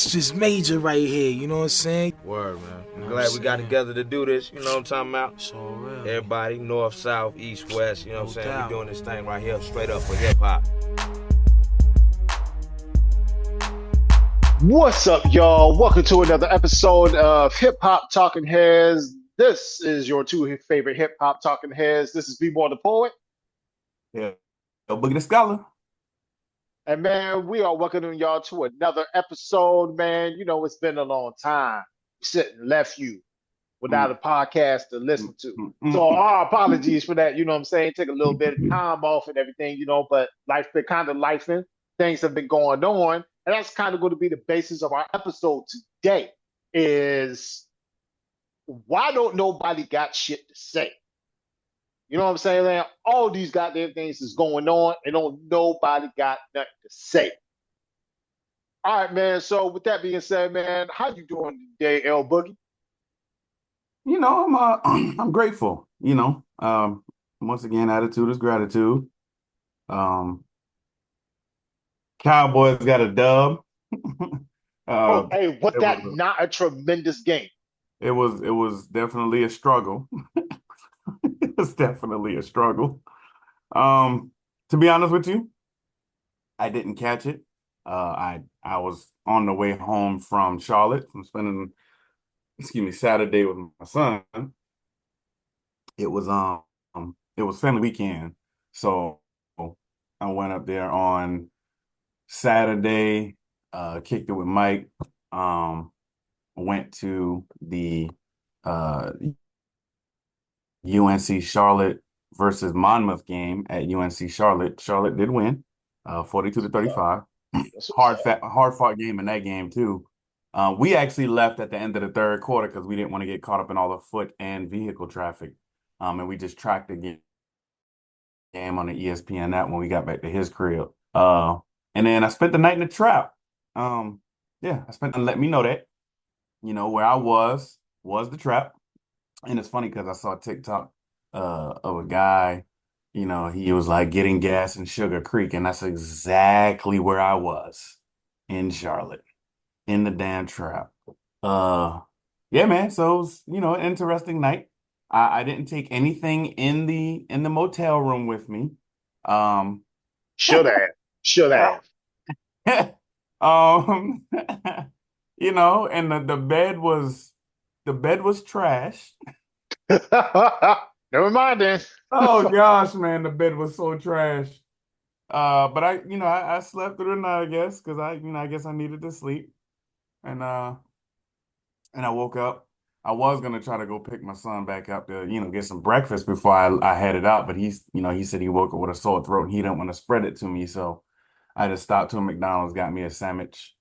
It's just major right here, you know what I'm saying? Word, man. You know what Glad I'm we got saying? together to do this. You know what I'm talking about? It's all real. Everybody, north, south, east, west. You know what I'm No saying? doubt. We doing this thing right here, straight up for hip hop. What's up, y'all? Welcome to another episode of Hip Hop Talking Heads. This is your two favorite hip hop talking heads. This is B-Boy the Poet. Yeah. Boogie the Scholar. And man, we are welcoming y'all to another episode, man. You know, it's been a long time. Sitting left you without a podcast to listen to. So our apologies for that, you know what I'm saying? Take a little bit of time off and everything, but life's been kind of lifing. Things have been going on. And that's kind of going to be the basis of our episode today is why don't nobody got shit to say? You know what I'm saying, man? All these goddamn things is going on and don't nobody got nothing to say. All right, man. So with that being said, man, how you doing today, L Boogie? I'm grateful. Once again, attitude is gratitude. Um, Cowboys got a dub. Oh, hey, what it that was not a tremendous game? it was definitely a struggle. It was definitely a struggle. To be honest with you, I didn't catch it. I was on the way home from Charlotte from spending, Saturday with my son. It was it was family weekend, so I went up there on Saturday, kicked it with Mike. Went to the UNC Charlotte versus Monmouth game at UNC Charlotte. Charlotte did win, 42 to 35. That's what's up. Hard fought game in that game too. We actually left at the end of the third quarter because we didn't want to get caught up in all the foot and vehicle traffic. And we just tracked the game on the ESPN app when we got back to his crib. And then I spent the night in the trap. Let me know that, where I was the trap. And it's funny because I saw a TikTok of a guy, he was like getting gas in Sugar Creek, and that's exactly where I was in Charlotte, in the damn trap. Yeah, man. So it was, an interesting night. I didn't take anything in the motel room with me. Um, Should have. Should have. um, and the bed was trash. Never mind then. Oh gosh, man, the bed was so trash. But I slept through the night, I guess, because I guess I needed to sleep. And I woke up. I was gonna try to go pick my son back up to, get some breakfast before I headed out, but he said he woke up with a sore throat and he didn't want to spread it to me. So I just stopped to a McDonald's, got me a sandwich,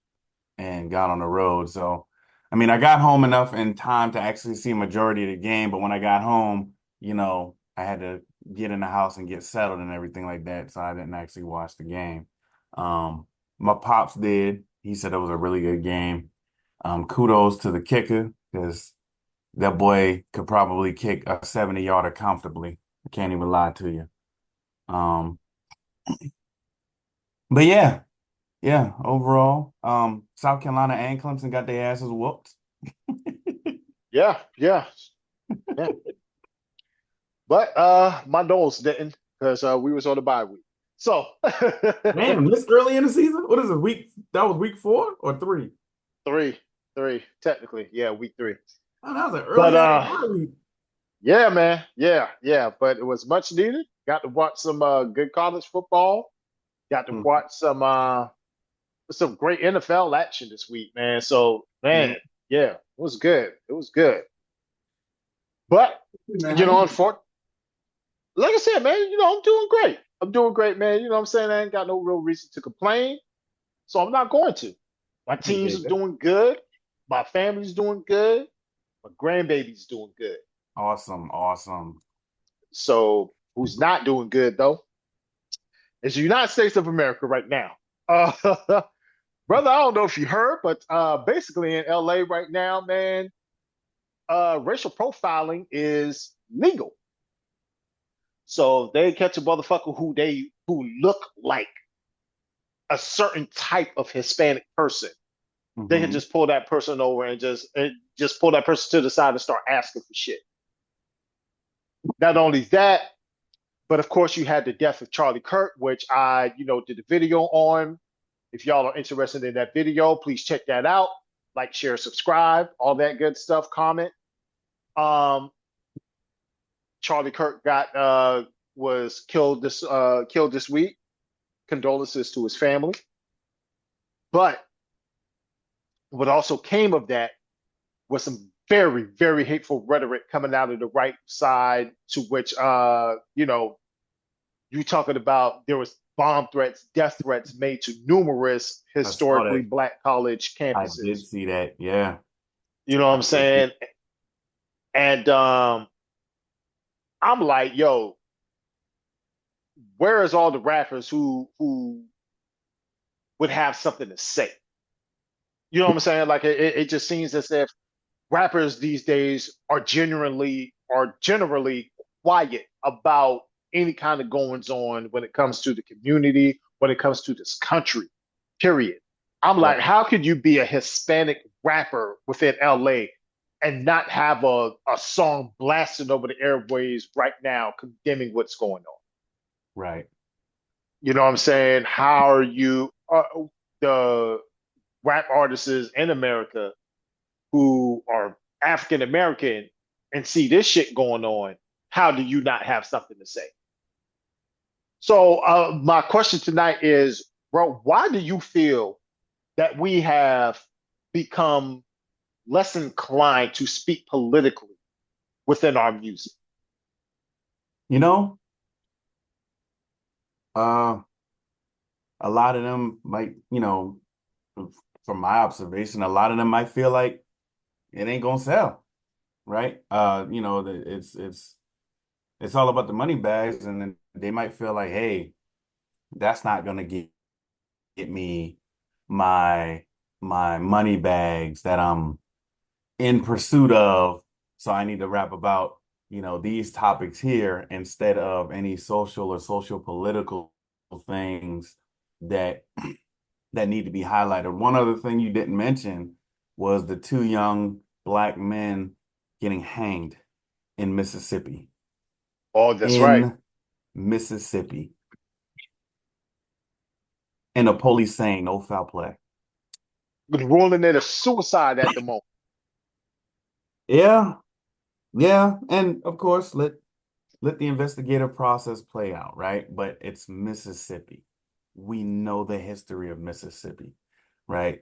and got on the road. So, I mean, I got home enough in time to actually see a majority of the game, but when I got home, I had to get in the house and get settled and everything like that. So I didn't actually watch the game. My pops did. He said it was a really good game. Kudos to the kicker because that boy could probably kick a 70-yarder comfortably. I can't even lie to you. Um, but yeah, overall, South Carolina and Clemson got their asses whooped. Yeah, yeah, yeah. But my nose didn't because we was on the bye week. So Damn, this early in the season? What is it? That was week 4 or 3? three, three, technically. Yeah, week 3. Oh, that was an But early ass bye week. yeah, man. Yeah, yeah. But it was much needed. Got to watch some good college football. Got to Mm. watch some great NFL action this week, man. So, man, yeah, it was good. It was good. But Man, how you doing? unfortunately, like I said, man, I'm doing great. I'm doing great, man. You know what I'm saying? I ain't got no real reason to complain. So I'm not going to. My teams Okay, are good. doing good. My family's doing good. My grandbaby's doing good. Awesome, awesome. So who's not doing good though is the United States of America right now. Uh, brother, I don't know if you heard, but basically in LA right now, man, racial profiling is legal. So they catch a motherfucker who look like a certain type of Hispanic person. they could just pull that person over and just pull that person to the side and start asking for shit. Not only that, but of course you had the death of Charlie Kirk, which I, did a video on. If y'all are interested in that video, please check that out. Like, share, subscribe, all that good stuff, comment. Charlie Kirk was killed this week. Condolences to his family. But what also came of that was some very, very hateful rhetoric coming out of the right side, to which you talking about there was bomb threats, death threats made to numerous historically Black college campuses. I did see that, yeah. You know what I'm saying? And I'm like, yo, where is all the rappers who would have something to say? You know what I'm saying? Like it just seems as if rappers these days are generally quiet about any kind of goings on when it comes to the community, when it comes to this country, period. I'm like, how could you be a Hispanic rapper within LA and not have a song blasting over the airways right now condemning what's going on? Right. You know what I'm saying? How are you, the rap artists in America who are African American and see this shit going on, how do you not have something to say? So my question tonight is, bro, why do you feel that we have become less inclined to speak politically within our music? A lot of them might, from my observation, a lot of them might feel like it ain't gonna sell, right? It's all about the money bags, and then they might feel like, hey, that's not gonna get me my money bags that I'm in pursuit of, so I need to rap about these topics here instead of any social or social political things that need to be highlighted. One other thing you didn't mention was the 2 young Black men getting hanged in Mississippi. Oh, that's right. Mississippi. And the police saying no foul play. Ruling it a suicide at the moment. Yeah. And of course, let the investigative process play out, right? But it's Mississippi. We know the history of Mississippi, right?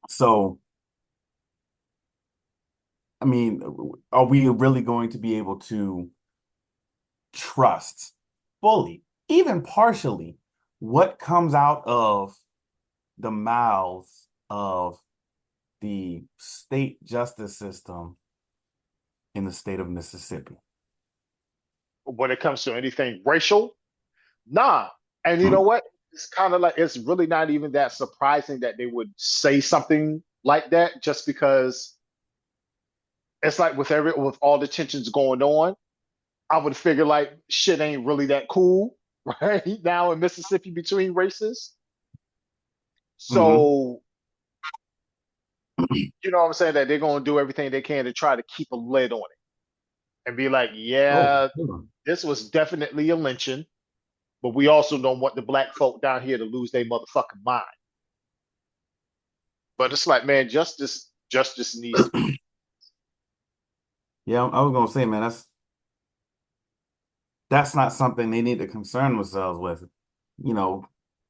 So, I mean, are we really going to be able to trust fully, even partially, what comes out of the mouths of the state justice system in the state of Mississippi? When it comes to anything racial, nah. And you know what? It's kind of like, it's really not even that surprising that they would say something like that, just because it's like with all the tensions going on, I would figure like shit ain't really that cool right now in Mississippi between races. So, you know what I'm saying, that they're going to do everything they can to try to keep a lid on it and be like, yeah, this was definitely a lynching, but we also don't want the Black folk down here to lose their motherfucking mind. But it's like, man, justice needs to be. Yeah, I was gonna say, man, that's not something they need to concern themselves with.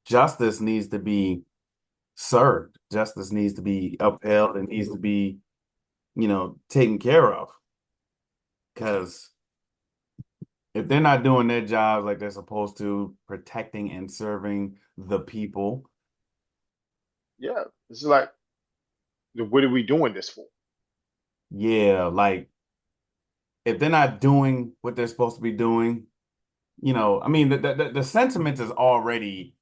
Justice needs to be served. Justice needs to be upheld and needs to be, taken care of. Because if they're not doing their jobs like they're supposed to, protecting and serving the people. Yeah, it's like, what are we doing this for? Yeah, like, if they're not doing what they're supposed to be doing, I mean, the sentiment has already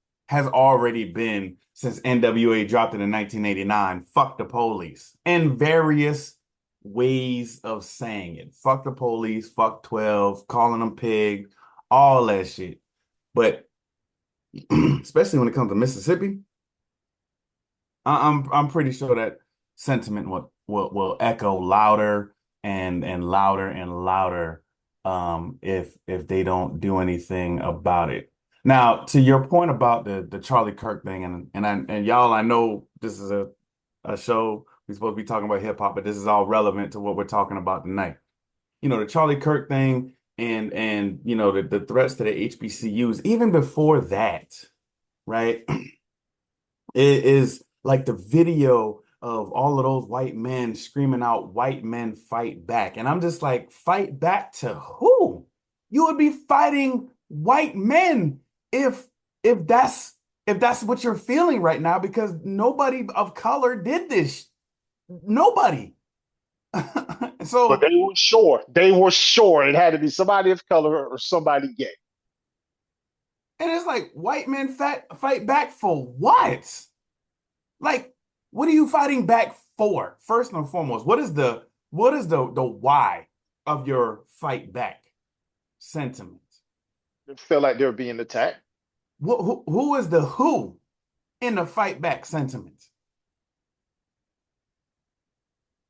been, since NWA dropped it in 1989, fuck the police, and various ways of saying it. Fuck the police, fuck 12, calling them pig, all that shit. But especially when it comes to Mississippi, I'm pretty sure that sentiment will echo louder and louder and louder if they don't do anything about it. Now, to your point about the Charlie Kirk thing, and y'all, I know this is a show we're supposed to be talking about hip hop, but this is all relevant to what we're talking about tonight. The Charlie Kirk thing and the threats to the HBCUs, even before that, right? It is like the video of all of those white men screaming out, "White men fight back." And I'm just like, fight back to who? You would be fighting white men if if that's if that's what you're feeling right now, because nobody of color did this. Nobody. But So, they were sure it had to be somebody of color or somebody gay. and it's like, white men fight back for what? Like, what are you fighting back for? First and foremost, what is the why of your fight back sentiment? They feel like they're being attacked. Who is the who in the fight back sentiment?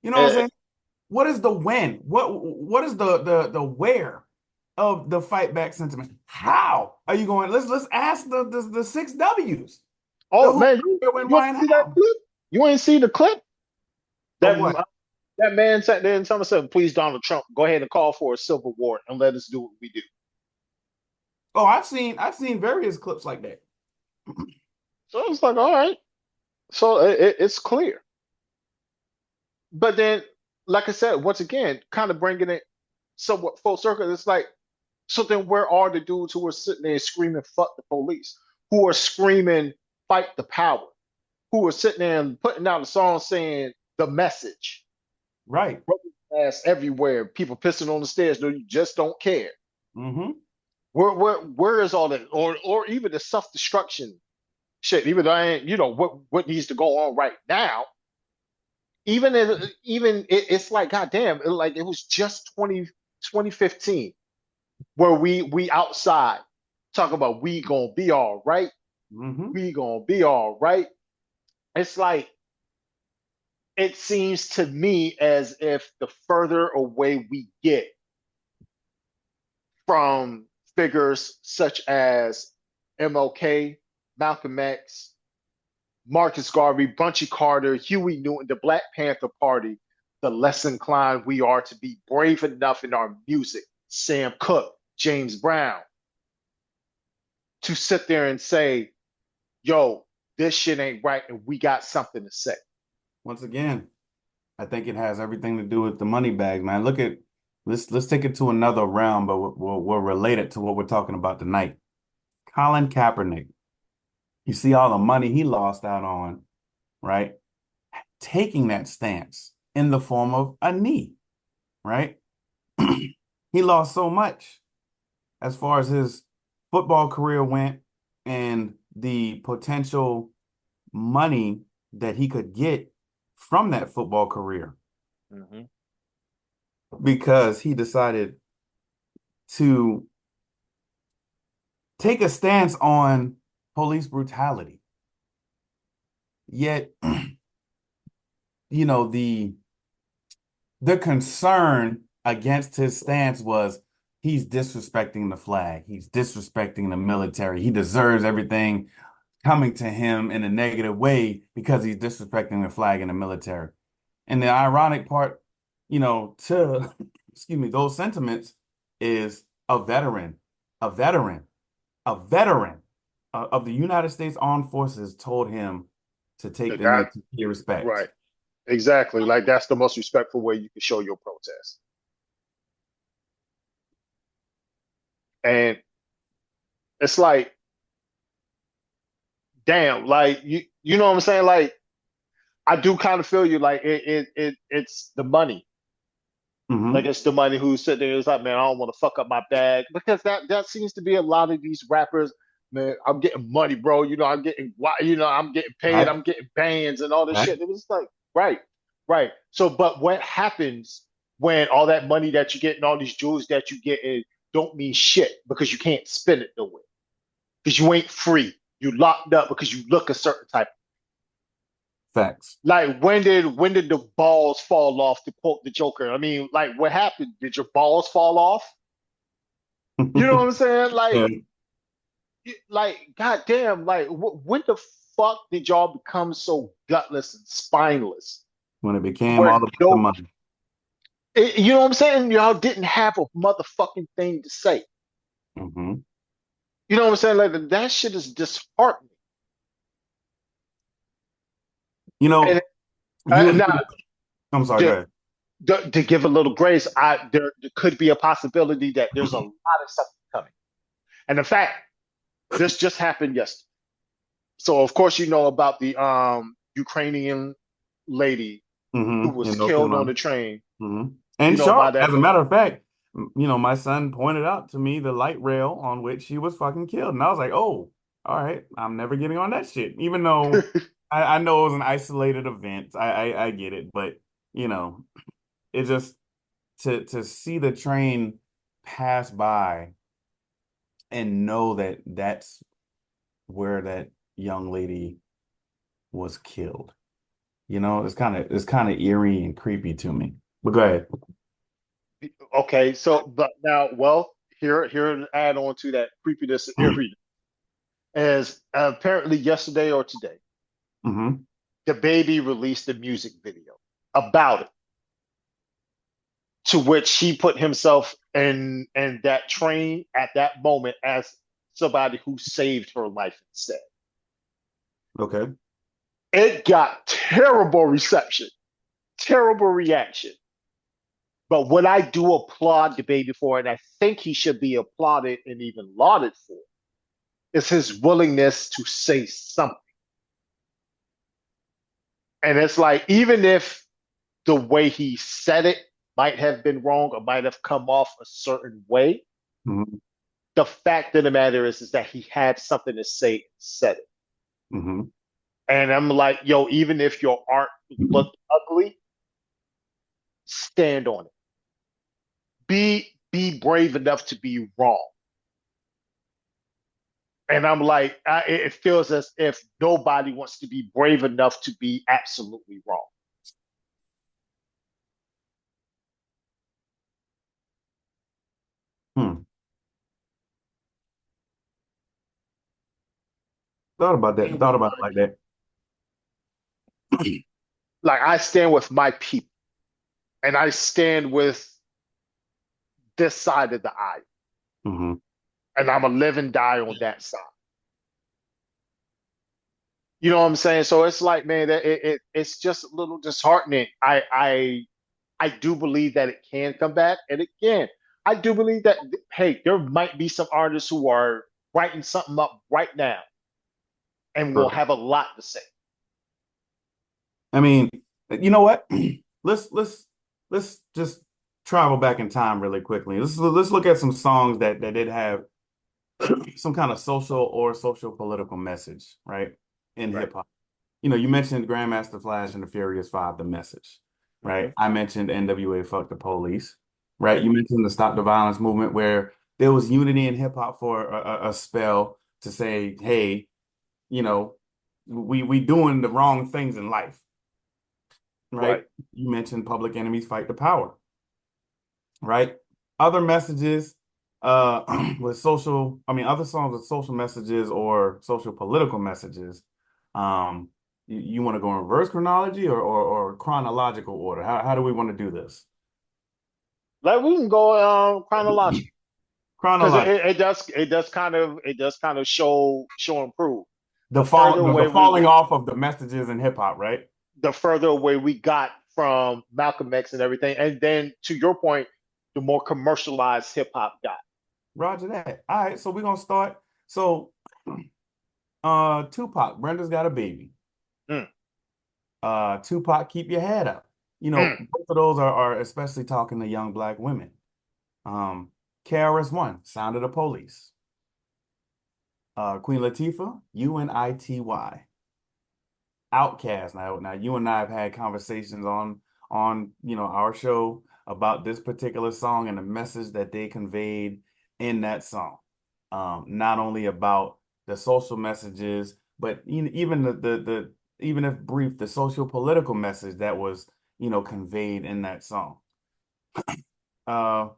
You know what I'm Uh, saying? What is the when? What is the where of the fight back sentiment? How are you going? Let's ask the six W's. The oh who, man, where, when, you why, ain't and see that how. clip? You ain't see the clip? Of That what? that man sat there and someone said, "Please, Donald Trump, go ahead and call for a civil war and let us do what we do." Oh, I've seen various clips like that. So it's like, all right, so it's clear. But then, like I said, once again, kind of bringing it somewhat full circle. It's like, so then where are the dudes who are sitting there screaming, "Fuck the police," who are screaming, "Fight the power," who are sitting there and putting out a song saying the message, Right. broken glass everywhere, people pissing on the stairs, no, you just don't care. Mm-hmm. Where is all that, or even the self destruction shit? Even though I ain't, what needs to go on right now. It's like, goddamn, like it was just 2015 where we outside talk about we gonna be all right, Mm-hmm. we gonna be all right. It's like, it seems to me as if the further away we get from figures such as MLK, Malcolm X, Marcus Garvey, Bunchy Carter, Huey Newton, the Black Panther Party, the less inclined we are to be brave enough in our music, Sam Cooke, James Brown, to sit there and say, yo, this shit ain't right and we got something to say. Once again, I think it has everything to do with the money bag, man. Let's take it to another realm, but we're related to what we're talking about tonight. Colin Kaepernick. You see all the money he lost out on, right? Taking that stance in the form of a knee, right? He lost so much as far as his football career went and the potential money that he could get from that football career, Mm-hmm. because he decided to take a stance on police brutality. Yet, the concern against his stance was he's disrespecting the flag. He's disrespecting the military. He deserves everything coming to him in a negative way because he's disrespecting the flag and the military. And the ironic part, to excuse me, those sentiments is a veteran of the United States Armed Forces told him to take the knee That to pay respect. right. Exactly. Like that's the most respectful way you can show your protest. And it's like, damn, like you know what I'm saying? Like I do kind of feel you. Like it's the money. Like Hmm. it's the money who's sitting there. It's like, man, I don't want to fuck up my bag because that seems to be a lot of these rappers. Man, I'm getting money, bro. I'm getting, I'm getting paid. Right. I'm getting bands and all this Right. shit. It was like, right, right. So, but what happens when all that money that you get and all these jewels that you get in don't mean shit because you can't spend it nowhere because you ain't free. You locked up because you look a certain type. Facts. Like when did the balls fall off, to quote the Joker? I mean, like what happened? Did your balls fall off? You know what I'm saying? Yeah. Like goddamn, like when the fuck did y'all become so gutless and spineless? When it became all Where about the no, money. you know what I'm saying? Y'all didn't have a motherfucking thing to say. Hmm. You know what I'm saying? Like that shit is disheartening. You And know, you now, I'm sorry, go to, ahead. to give a little grace, there could be a possibility that there's a lot of stuff coming. And in fact, this just happened yesterday. So of course you know about the Ukrainian lady who was In North killed on Carolina. the train. Hmm. You And know Charlotte, about as that. a matter of fact, my son pointed out to me the light rail on which she was fucking killed. And I was like, oh, all right, I'm never getting on that shit. Even though I know it was an isolated event. I get it. But, you know, it just to see the train pass by and know that that's where that young lady was killed. It's kind of eerie and creepy to me. But go ahead. Okay, so but now, well, here an add on to that creepiness and eerie is apparently yesterday or today, Hmm. the baby released a music video about it, to which he put himself in that train at that moment as somebody who saved her life instead. Okay. It got terrible reception, terrible reaction. But what I do applaud the baby for, and I think he should be applauded and even lauded for, is his willingness to say something. And it's like, even if the way he said it might have been wrong or might have come off a certain way, Hmm. the fact of the matter is that he had something to say and said it. Hmm. And I'm like, yo, even if your art looked ugly, stand on it. Be brave enough to be wrong. And I'm like, it feels as if nobody wants to be brave enough to be absolutely wrong. Hmm. Thought about that. Thought about it like that. Like I stand with my people, and I stand with this side of the aisle, Hmm. and I'm a live and die on that side. You know what I'm saying? So it's like, man, it's just a little disheartening. I do believe that it can come back, and again, I do believe that hey, there might be some artists who are writing something up right now and will Right. have a lot to say. I mean, you know what? Let's just travel back in time really quickly. Let's look at some songs that did have some kind of social or social political message, right? In Right. hip hop. You mentioned Grandmaster Flash and the Furious Five, the message, Hmm. right? I mentioned NWA, Fuck the Police, right? Right. You mentioned the Stop the Violence movement, where there was unity in hip hop for a spell to say, hey, you know, we doing the wrong things in life, right? Right. You mentioned Public Enemies Fight the Power, right? Other messages with other songs with social messages or social political messages. You want to go in reverse chronology or chronological order? How do we want to do this? Like we can go chronologically because Chronological. it does kind of show and prove. The The further fall the away we falling off of the messages in hip hop, right? the further away we got from Malcolm X and everything, and then to your point, the more commercialized hip hop got. Roger that. All right, so we're gonna start. So Tupac, Brenda's Got a Baby. Mm, Tupac, Keep Your Head Up. mm. Both of those are especially talking to young black women. KRS-One, Sound of the Police. Queen Latifah, UNITY. Outkast. Now you and I have had conversations on our show about this particular song and the message that they conveyed in that song. Not only about the social messages, but even the even if brief, the social political message that was, conveyed in that song. Uh,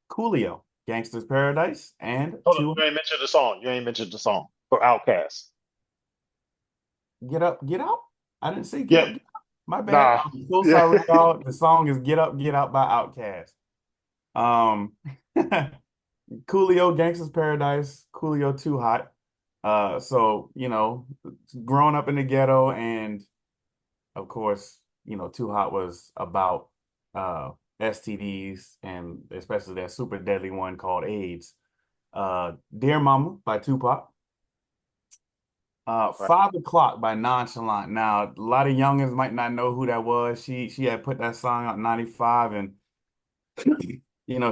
Coolio, Gangsta's Paradise, and Hold on, Two you ain't mentioned the song. You ain't mentioned the song for Outkast. Get Up, Get Out. I didn't say Get Yeah, Up, Get Out. My bad. nah, I'm so yeah. sorry, y'all. The song is Get Up, Get Out by Outkast. Um, Coolio, Gangsta's Paradise, Coolio, Too Hot. So, growing up in the ghetto, and of course, Too Hot was about STDs, and especially that super deadly one called AIDS. Dear Mama by Tupac. Right. 5 o'clock by Nonchalant. Now, a lot of youngins might not know who that was. She had put that song out in 95, and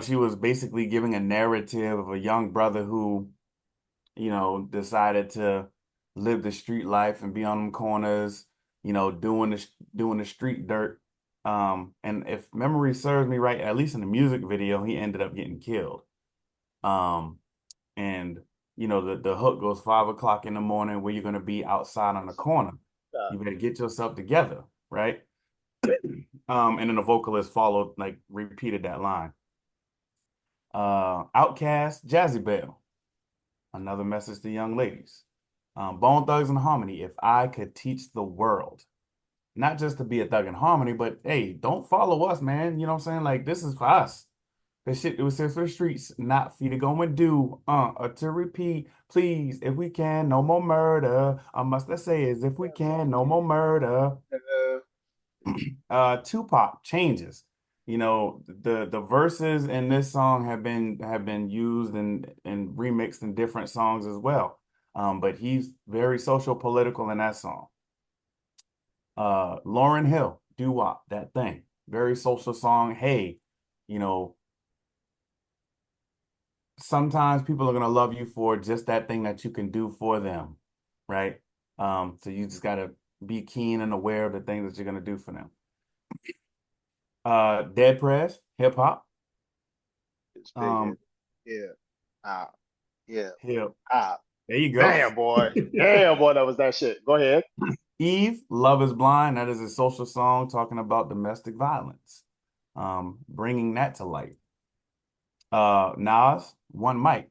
she was basically giving a narrative of a young brother who, decided to live the street life and be on them corners, doing the street dirt. And if memory serves me right, at least in the music video, he ended up getting killed. And the hook goes 5 o'clock in the morning where you're gonna be outside on the corner. You better get yourself together, right? And then the vocalist followed, like, repeated that line. Outkast, Jazzy Belle, another message to young ladies. Bone Thugs and Harmony, If I Could Teach the World. Not just to be a thug in harmony, but hey, don't follow us, man. You know what I'm saying? Like, this is for us. This shit, it was for the streets, not for you to go and do, or to repeat. Please, if we can, no more murder. Must I say is if we can, no more murder. Tupac, Changes. The verses in this song have been used and remixed in different songs as well. But he's very social political in that song. Lauryn Hill, Doo Wop, That Thing. Very social song. Hey, sometimes people are gonna love you for just that thing that you can do for them, right? So you just gotta be keen and aware of the things that you're gonna do for them. Dead Prez, hip hop. It's big. Um, Yeah. Ah, yeah. hip. Ah, There you go. damn, boy. Damn, boy, that was that shit. Go ahead. Eve, Love Is Blind. That is a social song talking about domestic violence, bringing that to light. Nas, One Mic,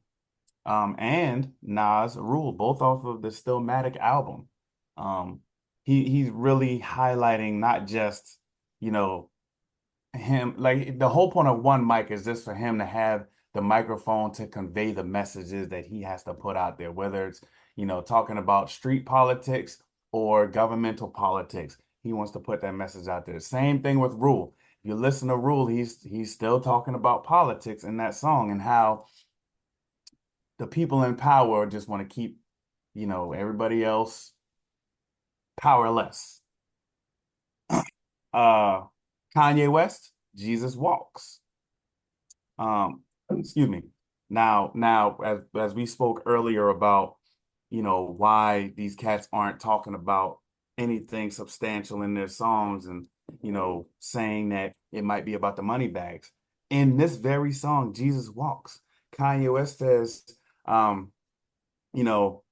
and Nas Rule, both off of the Stillmatic album. He's really highlighting not just, him, like, the whole point of One Mic is just for him to have the microphone to convey the messages that he has to put out there, whether it's, talking about street politics or governmental politics. He wants to put that message out there. Same thing with Rule. If you listen to Rule, he's still talking about politics in that song and how the people in power just want to keep, everybody else powerless. Kanye West, Jesus Walks. Excuse me. Now, as we spoke earlier about, why these cats aren't talking about anything substantial in their songs and, saying that it might be about the money bags. In this very song, Jesus Walks, Kanye West says, you know,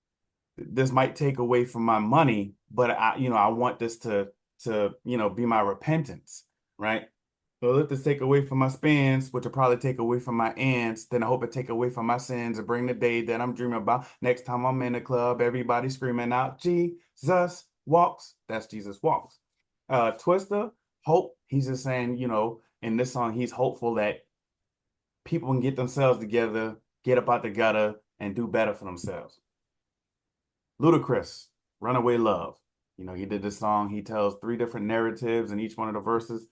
this might take away from my money, but I want this to be my repentance, right? So let this take away from my spends, which will probably take away from my ends. Then I hope it take away from my sins and bring the day that I'm dreaming about. Next time I'm in the club, everybody screaming out, Jesus walks. That's Jesus walks. Twista, hope. He's just saying, in this song, he's hopeful that people can get themselves together, get up out the gutter, and do better for themselves. Ludacris, Runaway Love. He did this song. He tells 3 different narratives in each one of the verses.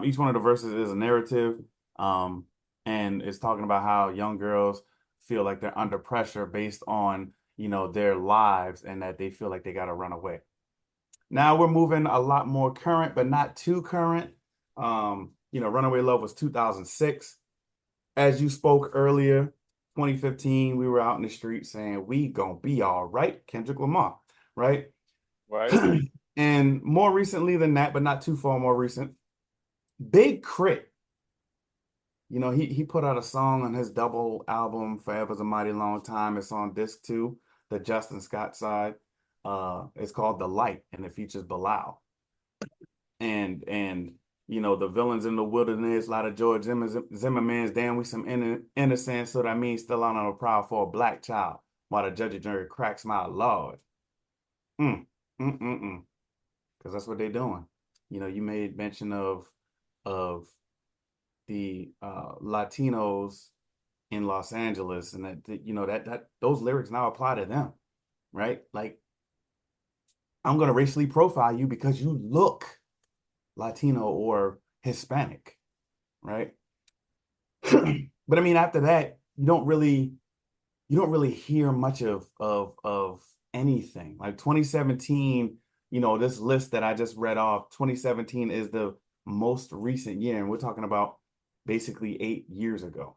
Each one of the verses is a narrative, and it's talking about how young girls feel like they're under pressure based on, their lives, and that they feel like they got to run away. Now we're moving a lot more current, but not too current. Runaway Love was 2006. As you spoke earlier, 2015, we were out in the street saying, we gonna be all right, Kendrick Lamar, right? Right. And more recently than that, but not too far more recent, Big Crit. He put out a song on his double album, Forever's a Mighty Long Time. It's on disc 2, the Justin Scott side. It's called The Light, and it features Bilal. And the villains in the wilderness, a lot of George Zimmerman's damn with some innocence, so that means still on a proud for a black child, while the judge and jury cracks my lord. Because that's what they're doing. You made mention of the Latinos in Los Angeles, and that those lyrics now apply to them, right? Like, I'm gonna racially profile you because you look Latino or Hispanic, right? But I mean, after that, you don't really hear much of anything. Like 2017, this list that I just read off, 2017 is the most recent year, and we're talking about basically 8 years ago.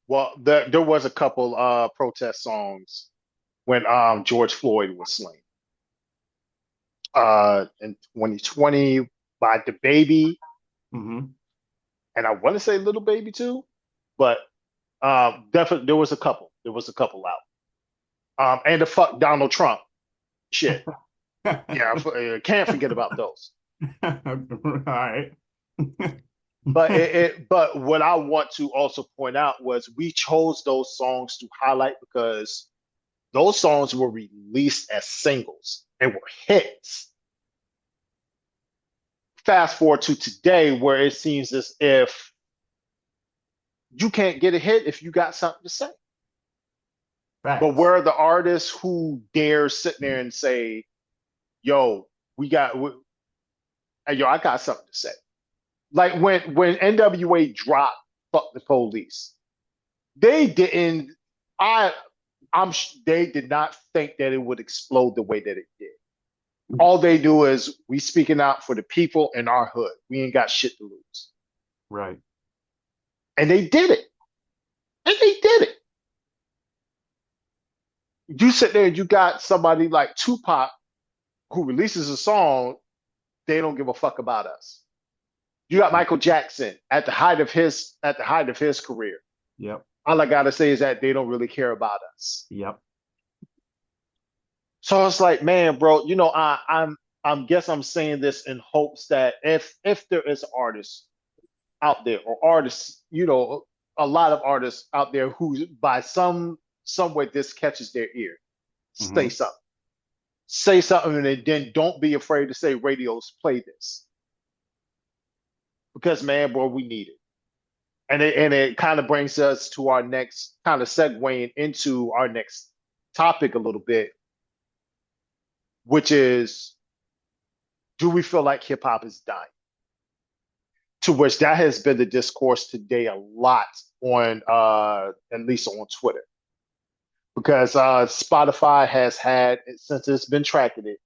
Well, there was a couple protest songs when George Floyd was slain. In 2020 by DaBaby, Mm-hmm. and I want to say Little Baby too, but definitely there was a couple. There was a couple out. And the fuck Donald Trump shit. Yeah, can't forget about those. All right. But what I want to also point out was we chose those songs to highlight because those songs were released as singles and were hits. Fast forward to today, where it seems as if you can't get a hit if you got something to say. Facts. But where are the artists who dare sit there and say, "Yo, hey, yo, I got something to say." Like when NWA dropped "Fuck the Police," they didn't. They did not think that it would explode the way that it did. All they do is we speaking out for the people in our hood. We ain't got shit to lose. Right. And they did it. And they did it. You sit there and you got somebody like Tupac who releases a song, they don't give a fuck about us. You got Michael Jackson at the height of his career. Yep. All I gotta say is that they don't really care about us. Yep. So it's like, man, bro, I'm guess I'm saying this in hopes that if there is artists out there or artists, a lot of artists out there who by some way this catches their ear, say something. Say something and then don't be afraid to say radios play this. Because man, boy, we need it. And it kind of brings us to our next kind of segueing into our next topic a little bit, which is, do we feel like hip hop is dying? To which that has been the discourse today a lot on, at least on Twitter, because Spotify has had, since it's been tracking it,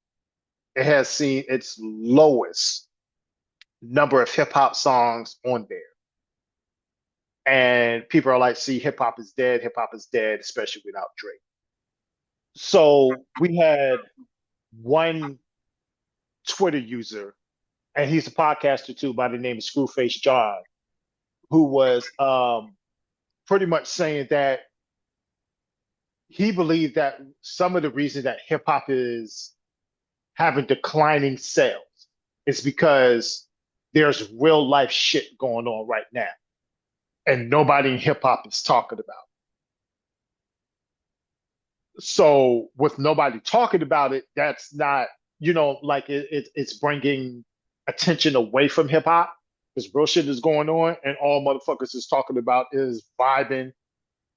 it has seen its lowest number of hip hop songs on there. And people are like, see, hip hop is dead, especially without Drake. So we had one Twitter user, and he's a podcaster too, by the name of Screwface John, who was pretty much saying that he believed that some of the reason that hip hop is having declining sales is because there's real life shit going on right now, and nobody in hip hop is talking about. So with nobody talking about it, that's not, like it's bringing attention away from hip hop because real shit is going on, and all motherfuckers is talking about is vibing,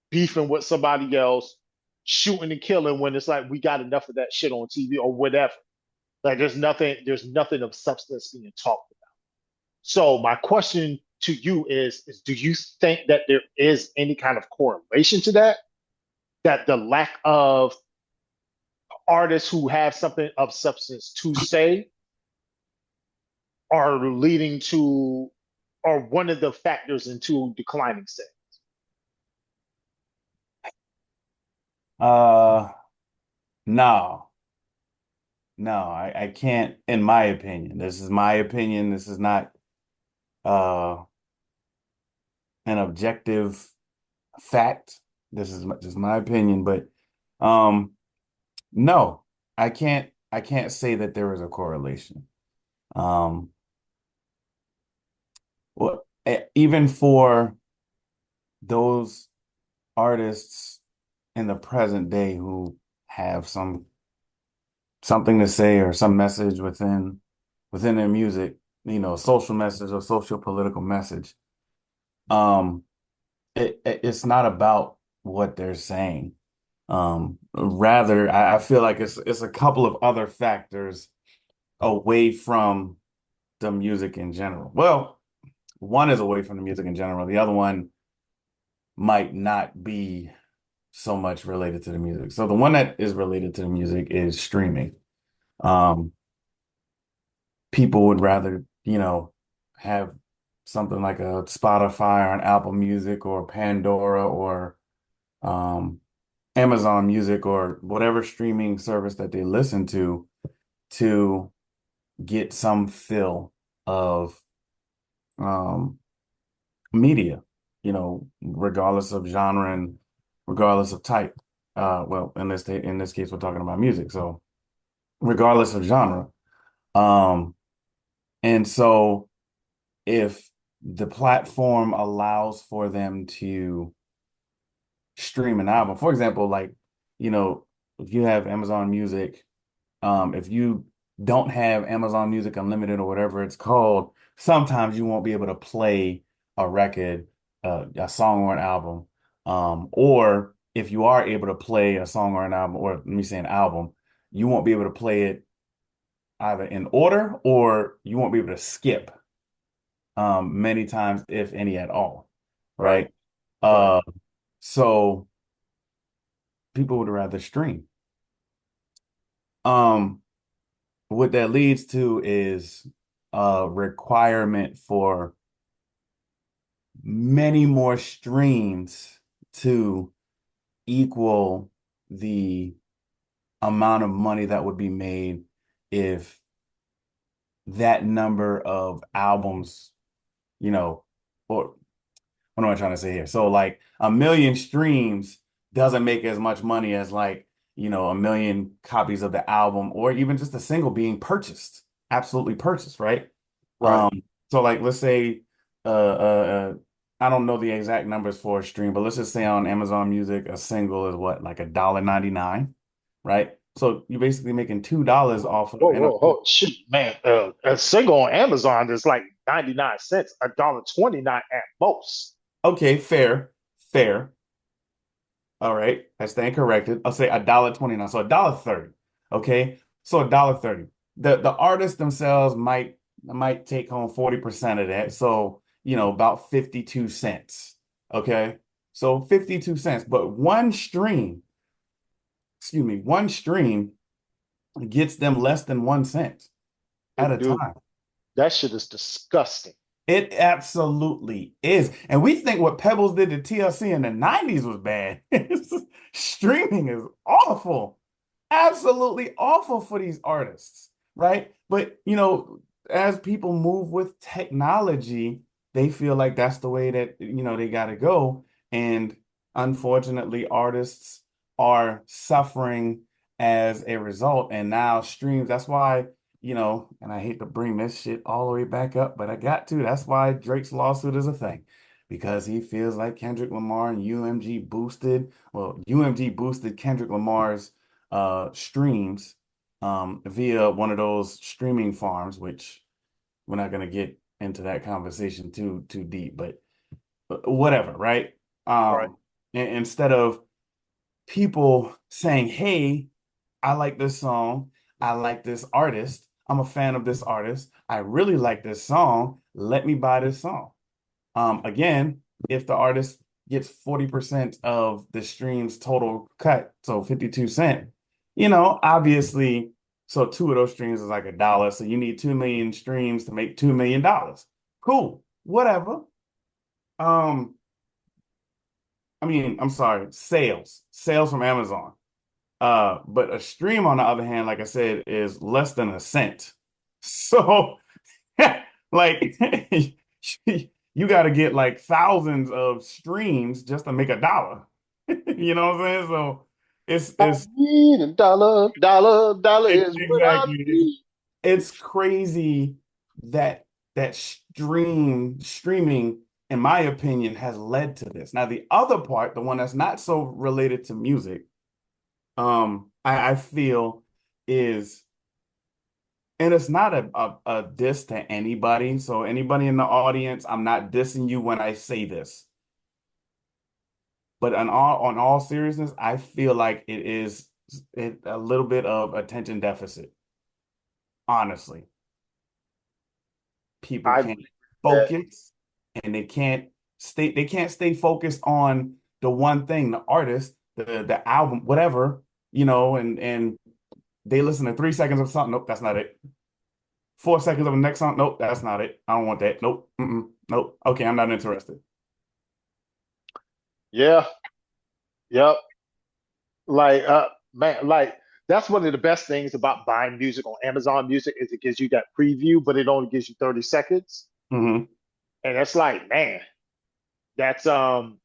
beefing with somebody else, shooting and killing when it's like we got enough of that shit on TV or whatever. Like there's nothing of substance being talked about. So my question to you is do you think that there is any kind of correlation to that? That the lack of artists who have something of substance to say are leading to, or one of the factors into declining sales? No, I can't, in my opinion. This is my opinion. This is not an objective fact. This is just my opinion, but no, I can't I can't say that there is a correlation. Um, well, even for those artists in the present day who have something to say or some message within their music, social message or social political message. Um, it's not about what they're saying. Rather, I feel like it's a couple of other factors away from the music in general. Well, one is away from the music in general. The other one might not be so much related to the music. So the one that is related to the music is streaming. Um, People would rather, have something like a Spotify or an Apple Music or Pandora or um, Amazon Music or whatever streaming service that they listen to get some fill of um, media, regardless of genre and regardless of type. Well, in this case, we're talking about music, so regardless of genre. Um, and so if the platform allows for them to stream an album, for example, like, if you have Amazon Music, if you don't have Amazon Music Unlimited or whatever it's called, sometimes you won't be able to play a record, a song or an album. Or if you are able to play a song or an album, or let me say an album, you won't be able to play it either in order or you won't be able to skip many times, if any at all. Right. Right. So people would rather stream. What that leads to is a requirement for many more streams to equal the amount of money that would be made if that number of albums, or what am I trying to say here? So like a million streams doesn't make as much money as like, a million copies of the album or even just a single being purchased, absolutely purchased, right? Right. So like let's say I don't know the exact numbers for a stream, but let's just say on Amazon Music, a single is what, like $1.99, right? So you're basically making $2 off of, Whoa, and whoa, whoa. Shoot, man. A single on Amazon is like 99 cents, $1.29 at most. okay, fair. All right, I stand corrected. I'll say $1.29, so $1.30. Okay, so $1.30. The artists themselves might take home 40% of that, so about 52 cents. Okay, so 52 cents, but one stream gets them less than 1 cent at a Dude, time. that shit is disgusting. It absolutely is. And we think what Pebbles did to TLC in the 90s was bad. Streaming is awful. Absolutely awful for these artists, right? But, as people move with technology, they feel like that's the way that, they got to go. And unfortunately, artists are suffering as a result. And now streams, that's why and I hate to bring this shit all the way back up, but I got to. That's why Drake's lawsuit is a thing, because he feels like Kendrick Lamar and UMG boosted Kendrick Lamar's streams via one of those streaming farms, which we're not going to get into that conversation too deep, but whatever, right? Right. Instead of people saying, "Hey, I like this song. I like this artist. I'm a fan of this artist. I really like this song. Let me buy this song." Again, if the artist gets 40% of the stream's total cut, so 52 cent, obviously, so two of those streams is like $1. So you need 2 million streams to make $2 million. Cool. Whatever. Um, I'm sorry, sales from Amazon. But a stream, on the other hand, like I said, is less than a cent. So, like, you got to get like thousands of streams just to make $1. You know what I'm saying? So I it's need a dollar, dollar, dollar is what I exactly. need. It's crazy that streaming, in my opinion, has led to this. Now, the other part, the one that's not so related to music, I feel is, and it's not a diss to anybody. So anybody in the audience, I'm not dissing you when I say this. But on all seriousness, I feel like it is a little bit of attention deficit, honestly. People I can't agree with that. focus and they can't stay focused on the one thing, the artist, the album, whatever, and they listen to 3 seconds of something. Nope, that's not it. 4 seconds of the next song. Nope, that's not it. I don't want that. Nope. Nope. Okay, I'm not interested. Yeah, yep. Like, man, like that's one of the best things about buying music on Amazon Music is it gives you that preview, but it only gives you 30 seconds. Hmm. And it's like, man, that's you know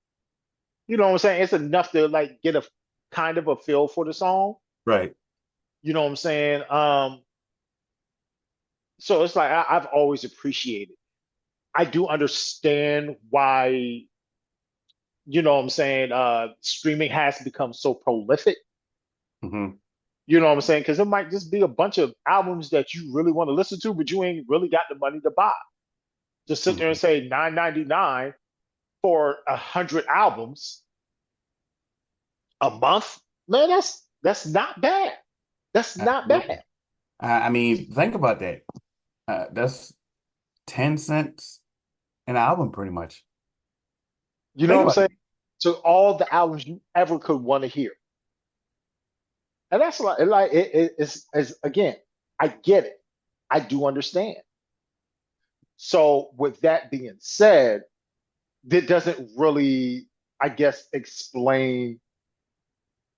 what I'm saying? It's enough to like get a kind of a feel for the song. Right. You know what I'm saying? So it's like I've always appreciated. I do understand why, you know what I'm saying, streaming has become so prolific. Hmm. You know what I'm saying? Because it might just be a bunch of albums that you really want to listen to, but you ain't really got the money to buy. Just sit there and Hmm. say 9.99 for 100 albums a month. Man, that's not bad. That's not Absolutely. bad. I mean, think about that. That's 10 cents an album, pretty much. You know Think what I'm about saying? it. So all the albums you ever could want to hear. And that's like it's again, I get it. I do understand. So with that being said, that doesn't really, I guess, explain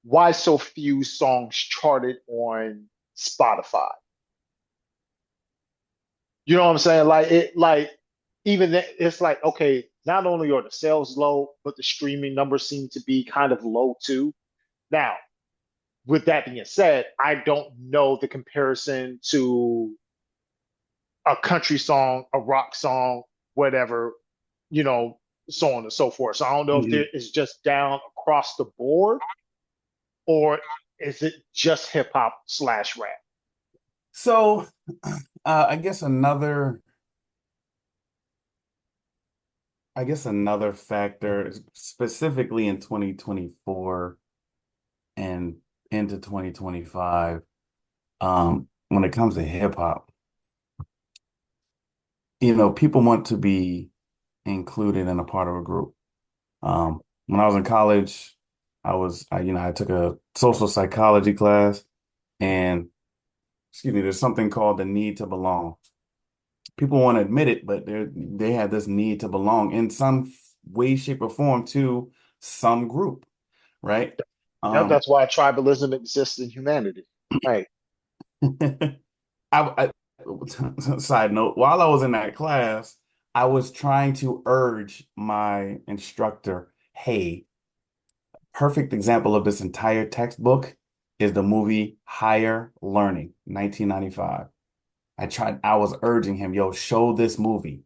why so few songs charted on Spotify. You know what I'm saying? Like even it's like okay, not only are the sales low, but the streaming numbers seem to be kind of low too. Now, with that being said, I don't know the comparison to a country song, a rock song, whatever, you know, so on and so forth. So I don't know if Mhm. there is just down across the board or is it just hip hop slash rap? So, I guess another factor, specifically in 2024 and into 2025, when it comes to hip hop, people want to be included in a part of a group. When I was in college, I took a social psychology class, and excuse me, there's something called the need to belong. People want to admit it, but they have this need to belong in some way, shape, or form to some group, right? Yep, Um, that's why tribalism exists in humanity. Right. I, side note, while I was in that class, I was trying to urge my instructor, hey, perfect example of this entire textbook is the movie Higher Learning, 1995. I was urging him, yo, show this movie,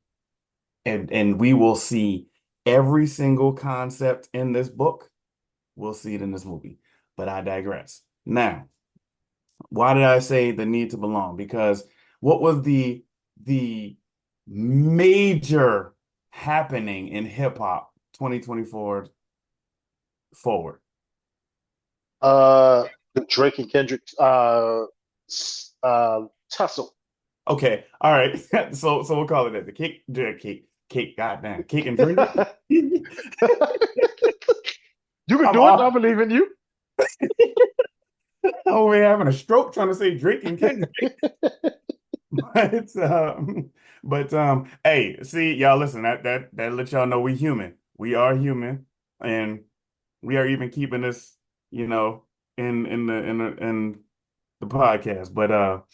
and we will see every single concept in this book. We'll see it in this movie. But I digress. Now, why did I say the need to belong? Because what was the major happening in hip hop 2024 forward? Uh the Drake and Kendrick tussle. Okay, all right. So we'll call it that. The cake, goddamn, cake and drink it. You can I'm do it. I off. believe in you. Over here having a stroke trying to say Drake and Kendrick. But hey, see, y'all listen, that let y'all know we human. We are human, and we are even keeping this, in the podcast. But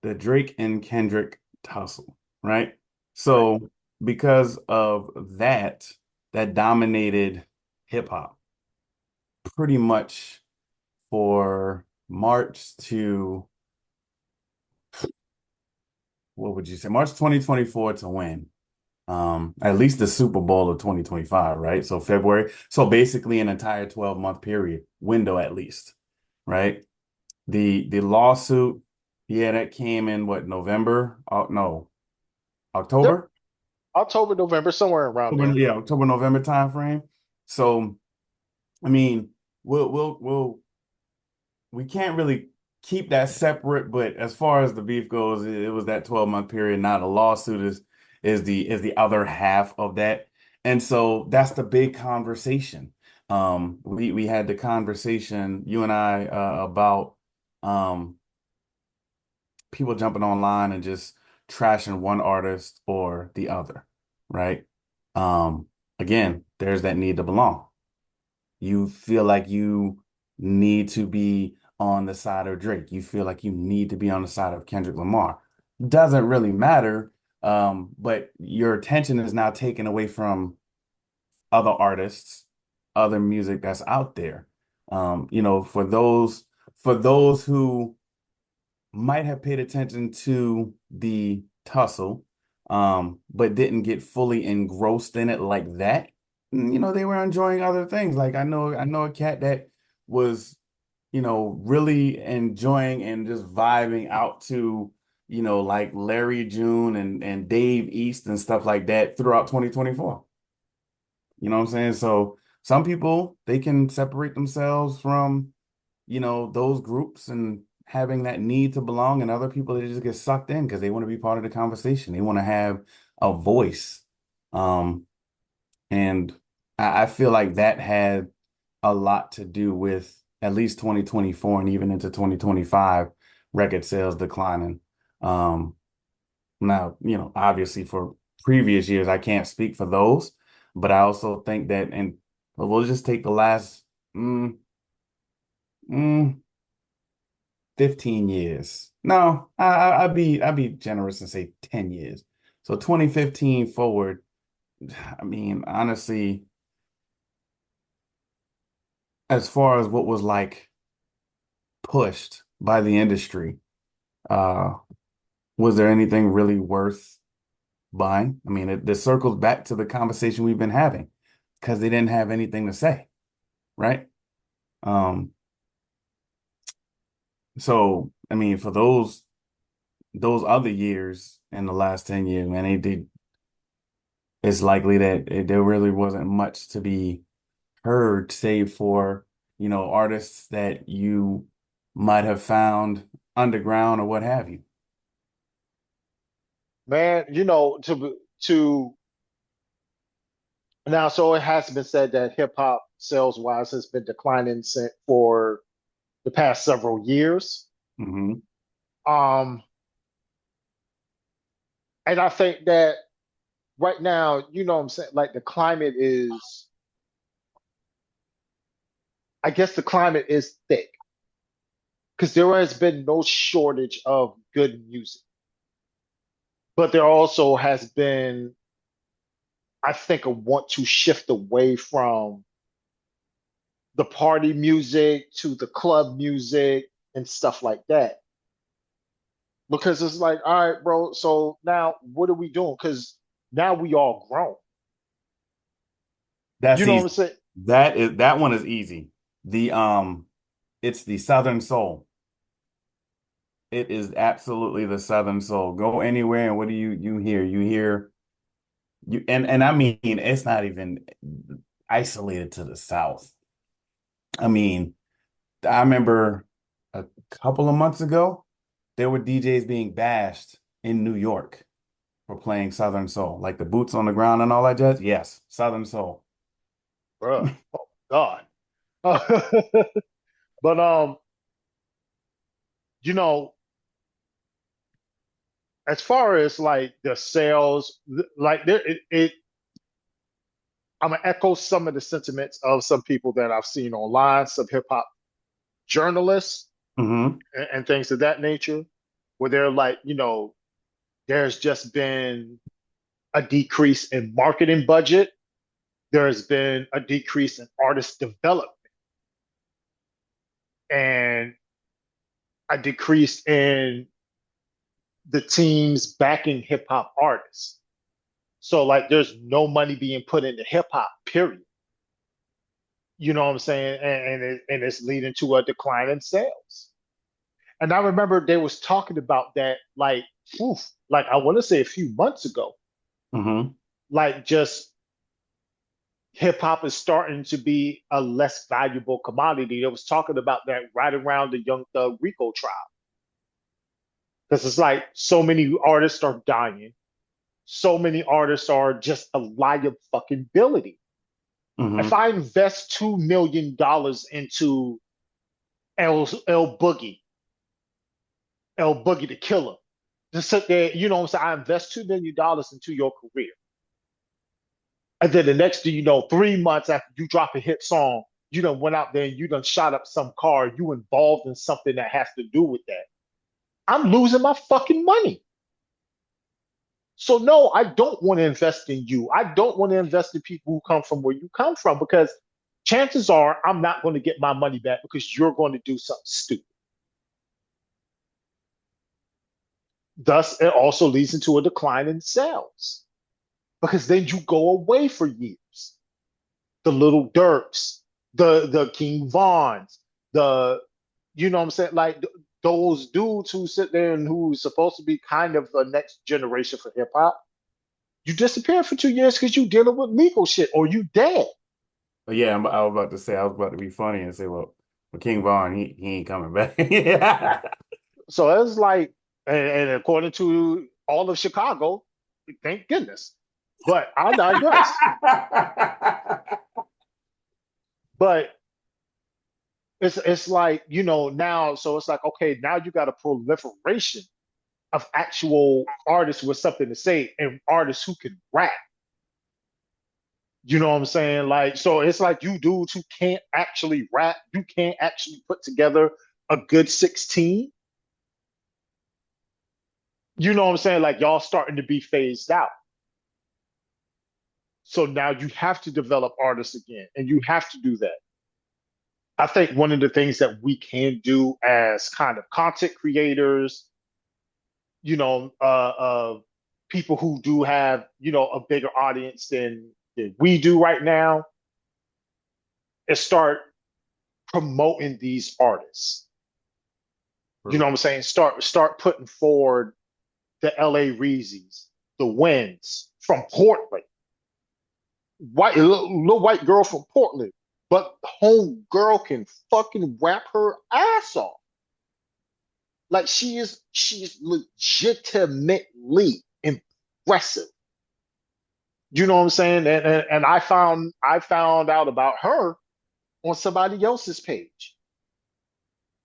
the Drake and Kendrick tussle, right? Right. So because of that dominated hip hop. pretty much for March to, what would you say, March 2024 to win. At least the Super Bowl of 2025, right? So February. So basically an entire 12-month period window at least, right? The lawsuit, yeah, that came in what, November? Oh, no, Yep, October? October, November, somewhere around October, there. yeah, October, November timeframe. So, I mean, we can't really keep that separate, but as far as the beef goes, it was that 12-month period. Now the lawsuit is the other half of that. And so that's the big conversation. We had the conversation, you and I, about um people jumping online and just trashing one artist or the other, right? Again, there's that need to belong. You feel like you need to be on the side of Drake. You feel like you need to be on the side of Kendrick Lamar. Doesn't really matter, but your attention is now taken away from other artists, other music that's out there. For those who might have paid attention to the tussle, but didn't get fully engrossed in it like that. They were enjoying other things. Like I know a cat that was, really enjoying and just vibing out to, like Larry June and Dave East and stuff like that throughout 2024. You know what I'm saying? So some people, they can separate themselves from, those groups and having that need to belong, and other people, they just get sucked in because they want to be part of the conversation. They want to have a voice. And I feel like that had a lot to do with at least 2024 and even into 2025 record sales declining. Now, obviously for previous years, I can't speak for those, but I also think that, and we'll just take the last mm, mm, 15 years. No, I'd be generous and say 10 years. So 2015 forward, I mean, honestly, as far as what was like pushed by the industry, uh, was there anything really worth buying? I mean, this circles back to the conversation we've been having because they didn't have anything to say, right? Um, so I mean, for those other years in the last 10 years, man, it's likely that there really wasn't much to be heard, save for, artists that you might have found underground or what have you. Man, to now, so it has been said that hip hop sales wise has been declining for the past several years. Hmm. Um, and I think that right now, what I'm saying, like the climate is, I guess the climate is thick because there has been no shortage of good music, but there also has been, I think, a want to shift away from the party music to the club music and stuff like that. Because it's like, all right, bro, so now what are we doing? Because now we all grown. You That's know what I'm easy. saying? That one is easy. It's the Southern Soul. It is absolutely the Southern Soul. Go anywhere and what do you hear? You hear you and I mean it's not even isolated to the South. I mean, I remember a couple of months ago, there were DJs being bashed in New York for playing Southern Soul, like the boots on the ground and all that jazz. Yes, Southern Soul. Bruh, oh God. But you know, as far as like the sales, like I'm gonna echo some of the sentiments of some people that I've seen online, some hip hop journalists Hmm. and things of that nature, where they're like, there's just been a decrease in marketing budget. There has been a decrease in artist development. and a decrease in the teams backing hip hop artists. So like there's no money being put into hip hop, period. You know what I'm saying? And it's leading to a decline in sales. And I remember they was talking about that like, oof, like I want to say a few months ago. Mm-hmm. Like just hip hop is starting to be a less valuable commodity. They was talking about that right around the Young Thug Rico trial. Because it's like so many artists are dying. So many artists are just a liability. Mm-hmm. If I invest $2 million into L Boogie, L Boogie the Killer, just sit there, you know what I'm saying? I invest $2 million into your career. And then the next thing you know, 3 months after you drop a hit song, you done went out there and you done shot up some car, you involved in something that has to do with that. I'm losing my fucking money. So no, I don't want to invest in you. I don't want to invest in people who come from where you come from because chances are I'm not going to get my money back because you're going to do something stupid. Thus, it also leads into a decline in sales because then you go away for years. The Little Durks, the King Vons, the you know what I'm saying, like those dudes who sit there and who's supposed to be kind of the next generation for hip hop. You disappeared for 2 years because you dealing with legal shit or you dead. But yeah, I was about to say, I was about to be funny and say, well King Von, he ain't coming back. Yeah. So it's like, and according to all of Chicago, thank goodness. But I digress. But it's like, now, so it's like, okay, now you got a proliferation of actual artists with something to say and artists who can rap. You know what I'm saying? Like, so it's like you dudes who can't actually rap, you can't actually put together a good 16. You know what I'm saying? Like, y'all starting to be phased out. So now you have to develop artists again, and you have to do that. I think one of the things that we can do as kind of content creators, you know, people who do have, a bigger audience than we do right now, is start promoting these artists. You know what I'm saying? Start putting forward the LA Reezys, the Winds from Portland, little white girl from Portland, but home girl can fucking rap her ass off. Like she's legitimately impressive. You know what I'm saying? And I found out about her on somebody else's page.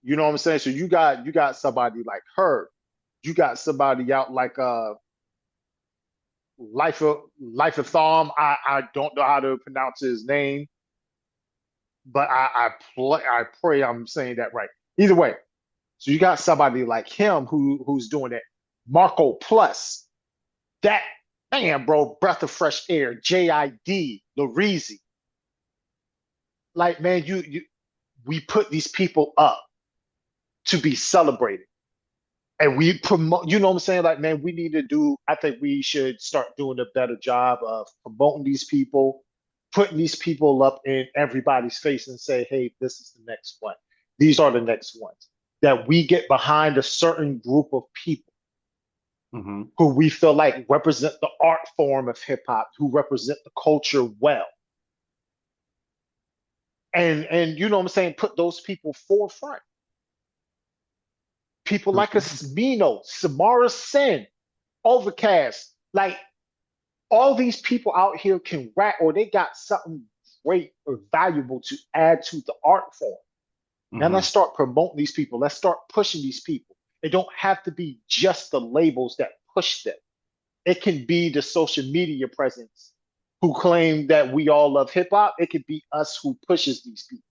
You know what I'm saying? So you got somebody like her. You got somebody out like Life of Thom. I don't know how to pronounce his name, but I pray I'm saying that right. Either way, so you got somebody like him who's doing it. Marco Plus, that man, bro, breath of fresh air. JID, Larizi. Like, man, we put these people up to be celebrated. And we promote, you know what I'm saying? Like, man, I think we should start doing a better job of promoting these people, putting these people up in everybody's face and say, hey, this is the next one. These are the next ones. That we get behind a certain group of people who we feel like represent the art form of hip hop, who represent the culture well. And you know what I'm saying? Put those people forefront. People like a Smino, Samara Sen, Overcast, like all these people out here can rap or they got something great or valuable to add to the art form. Now let's start promoting these people. Let's start pushing these people. It don't have to be just the labels that push them. It can be the social media presence who claim that we all love hip hop. It could be us who pushes these people.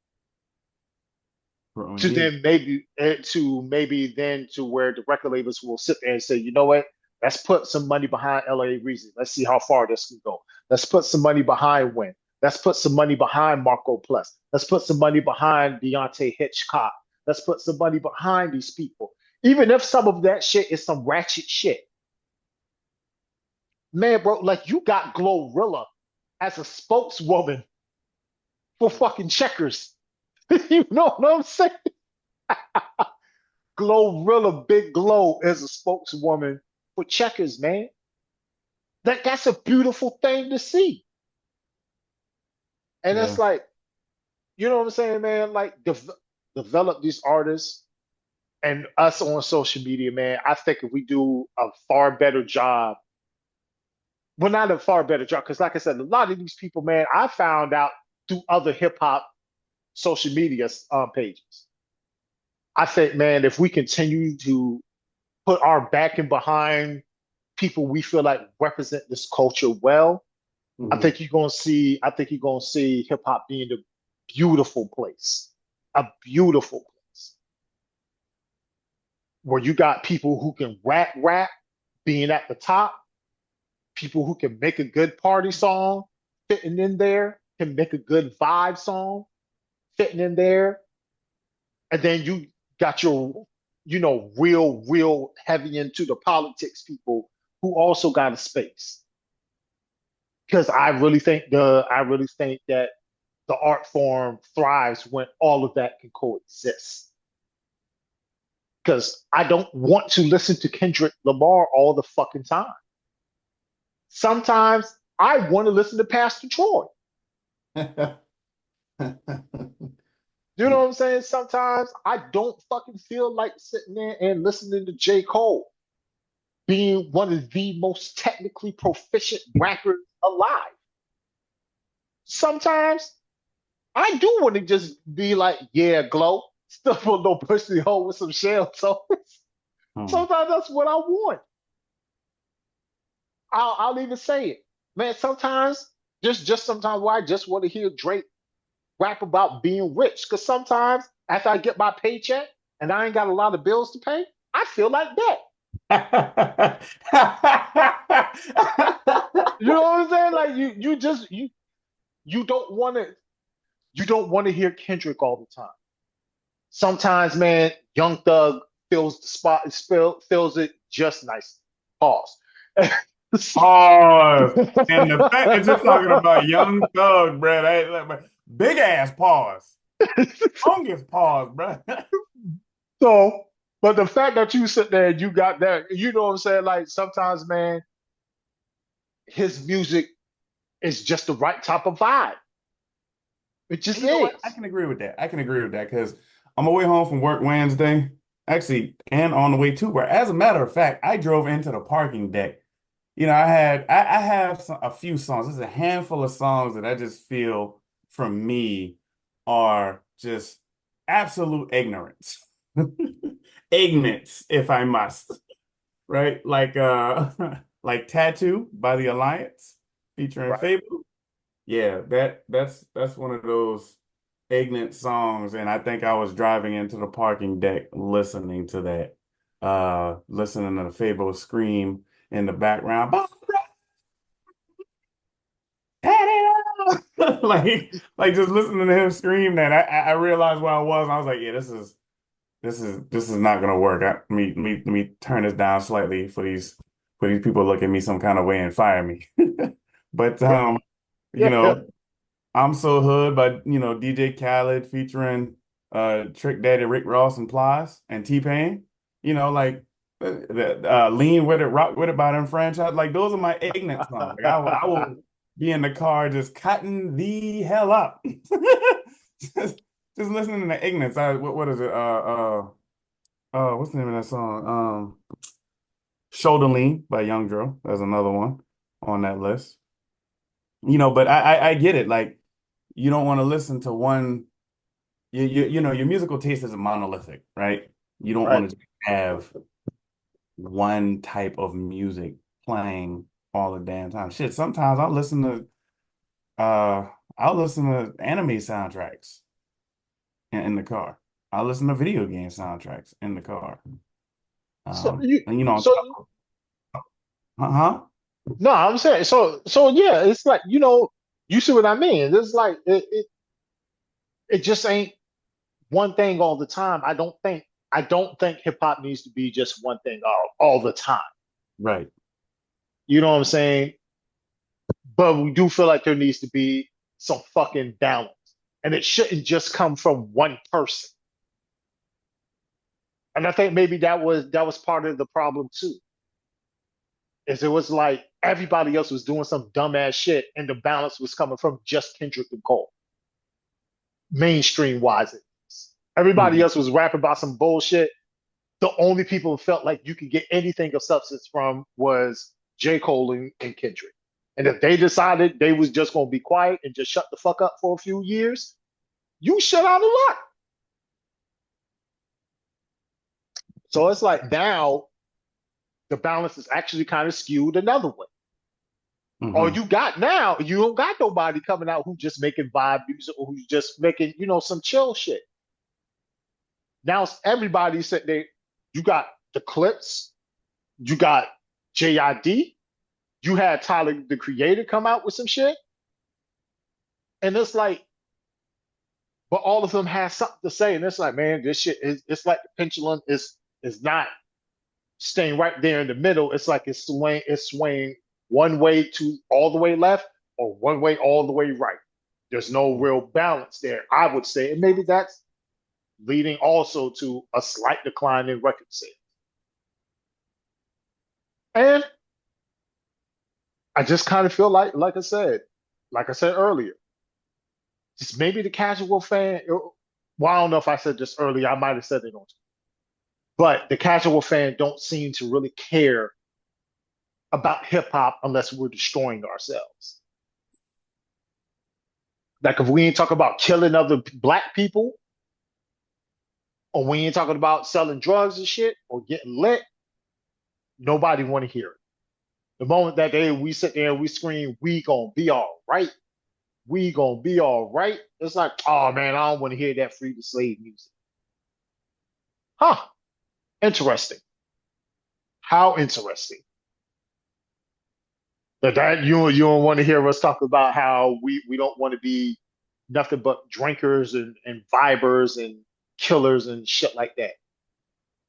To then maybe to where the record labels will sit there and say, you know what? Let's put some money behind LA Reason. Let's see how far this can go. Let's put some money behind Win. Let's put some money behind Marco Plus. Let's put some money behind Deontay Hitchcock. Let's put some money behind these people. Even if some of that shit is some ratchet shit. Man, bro, like you got Glorilla as a spokeswoman for fucking Checkers. You know what I'm saying? Glorilla, Big Glow, is a spokeswoman for Checkers, man. That's a beautiful thing to see. And Yeah. it's like, you know what I'm saying, man? Like develop these artists and us on social media, man. I think if we do a far better job, well, not a far better job, because like I said, a lot of these people, man, I found out through other hip hop social media pages. I think, man, if we continue to put our backing behind people we feel like represent this culture well, I think you're gonna see. I think you're gonna see hip hop being a beautiful place, a beautiful place where you got people who can rap being at the top, people who can make a good party song fitting in there, can make a good vibe song fitting in there, and then you got your, real heavy into the politics people who also got a space. Because I really think that the art form thrives when all of that can coexist. Because I don't want to listen to Kendrick Lamar all the fucking time. Sometimes I want to listen to Pastor Troy. You know what I'm saying? Sometimes I don't fucking feel like sitting there and listening to J. Cole being one of the most technically proficient rappers alive. Sometimes I do want to just be like, yeah, Glow, stuff a little pussy hole with some shell. So sometimes that's what I want. I'll even say it. Man, sometimes, just sometimes why I just want to hear Drake rap about being rich. Because sometimes after I get my paycheck and I ain't got a lot of bills to pay, I feel like that. You know what I'm saying? Like you don't want to hear Kendrick all the time. Sometimes, man, Young Thug fills the spot, fills it just nice. Pause. Pause. And the fact that you're talking about Young Thug, bro, big ass pause. Longest pause, bro. So, but the fact that you sit there and you got that, you know what I'm saying? Like sometimes, man, his music is just the right type of vibe. It just You know is. what? I can agree with that. I can agree with that because on my way home from work Wednesday, actually, and on the way to work. As a matter of fact, I drove into the parking deck. I have a few songs. There's a handful of songs that I just feel from me are just absolute ignorance. Ignorance, if I must. Right? Like like Tattoo by The Alliance featuring Right. Fable. Yeah, that's one of those ignorant songs, and I think I was driving into the parking deck listening to that, listening to the Fable scream in the background, like just listening to him scream that. I realized where I was. And I was like, yeah, this is not gonna work. Let me turn this down slightly for these people to look at me some kind of way and fire me. But Yeah. I'm So Hood by, DJ Khaled featuring Trick Daddy, Rick Ross and Plies and T-Pain. Like Lean With It, Rock With It by them franchise. Like those are my ignorant songs. Like I will be in the car just cutting the hell up. just listening to the ignorance. What is it? What's the name of that song? Shoulder Lean by Young Dro. There's another one on that list. But I get it. Like you don't want to listen to one. Your musical taste isn't monolithic, right? You don't want to have one type of music playing all the damn time. Shit, sometimes I'll listen to anime soundtracks in the car. I'll listen to video game soundtracks in the car. So no, I'm saying so yeah, it's like, you see what I mean? It's like it just ain't one thing all the time. I don't think hip hop needs to be just one thing all the time. Right. You know what I'm saying? But we do feel like there needs to be some fucking balance. And it shouldn't just come from one person. And I think maybe that was part of the problem too. Is it was like everybody else was doing some dumbass shit and the balance was coming from just Kendrick and Cole. Mainstream wise. Everybody Mhm. else was rapping about some bullshit. The only people who felt like you could get anything of substance from was J. Cole and Kendrick. And if they decided they was just gonna be quiet and just shut the fuck up for a few years, you shut out a lot. So it's like now the balance is actually kind of skewed another way. All Mhm. you got now, you don't got nobody coming out who just making vibe music or who's just making, some chill shit. Now it's everybody sitting there. You got the Clips, you got JID, you had Tyler the Creator come out with some shit. And it's like, but all of them have something to say. And it's like, man, this shit is it's like the pendulum is not staying right there in the middle. It's like it's swaying one way to all the way left or one way all the way right. There's no real balance there, I would say. And maybe that's leading also to a slight decline in record sales. And I just kind of feel like I said earlier, just maybe the casual fan. Well, I don't know if I said this earlier. I might have said it on, but the casual fan don't seem to really care about hip hop unless we're destroying ourselves. Like if we ain't talking about killing other black people, or we ain't talking about selling drugs and shit, or getting lit, nobody want to hear it. The moment that we sit there and we scream, "We gonna be all right," we gonna be all right. It's like, oh man, I don't want to hear that free to slave music. Huh? Interesting. How interesting. That you don't want to hear us talk about how we don't want to be nothing but drinkers and vibers and killers and shit like that,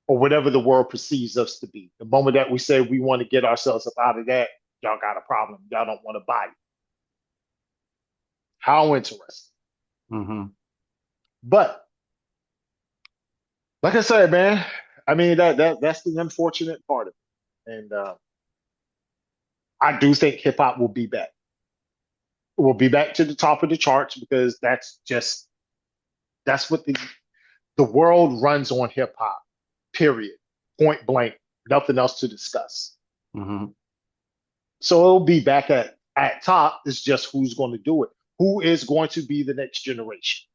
or whatever the world perceives us to be. The moment that we say we want to get ourselves up out of that, y'all got a problem. Y'all don't want to buy it. How interesting. Mhm. But like I said, man, I mean that's the unfortunate part of it. And I do think hip hop will be back. Will be back to the top of the charts because that's what the world runs on hip hop. Period. Point blank. Nothing else to discuss. Mhm. So it'll be back at top. It's just who's going to do it. Who is going to be the next generation?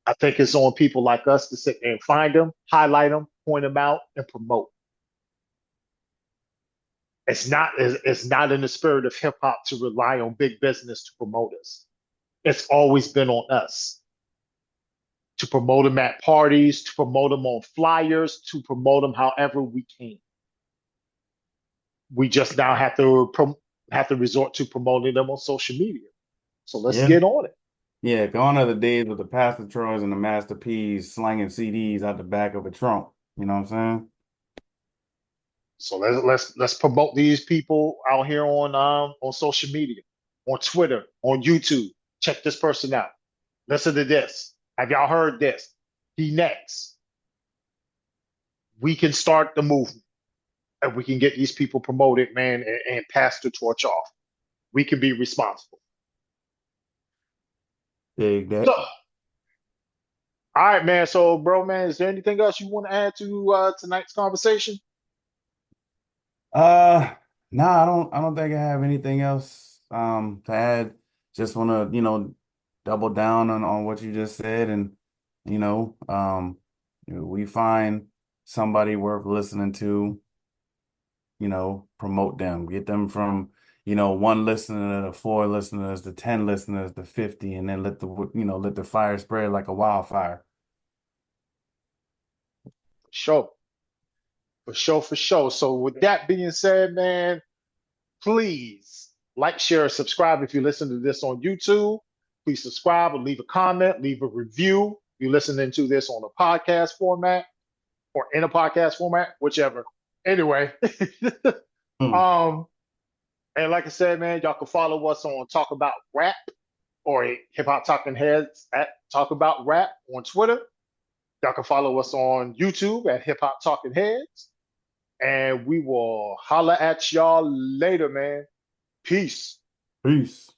I think it's on people like us to sit there and find them, highlight them, point them out, and promote. It's not in the spirit of hip hop to rely on big business to promote us. It's always been on us to promote them at parties, to promote them on flyers, to promote them however we can. We just now have to resort to promoting them on social media. So let's Yeah. get on it. Yeah. Gone are the days with the Pastor Troys and the Master P's slanging CDs out the back of a trunk. You know what I'm saying? So let's promote these people out here on social media, on Twitter, on YouTube. Check this person out. Listen to this. Have y'all heard this? He next. We can start the movement and we can get these people promoted, man, and pass the torch off. We can be responsible. Dig So, that. all right, man. So, bro, man, is there anything else you want to add to tonight's conversation? Uh, no, I don't think I have anything else to add. Just want to, double down on what you just said and, you know, um, we find somebody worth listening to, promote them, get them from, one listener to four listeners to 10 listeners to 50, and then let the fire spread like a wildfire. Sure. For sure, for sure. So, with that being said, man, please like, share, subscribe if you listen to this on YouTube. Please subscribe and leave a comment, leave a review. you're listening to this on a podcast format or in a podcast format, whichever. Anyway, um, and like I said, man, y'all can follow us on Talk About Rap or Hip Hop Talking Heads at Talk About Rap on Twitter. Y'all can follow us on YouTube at Hip Hop Talking Heads. And we will holla at y'all later, man. Peace. Peace.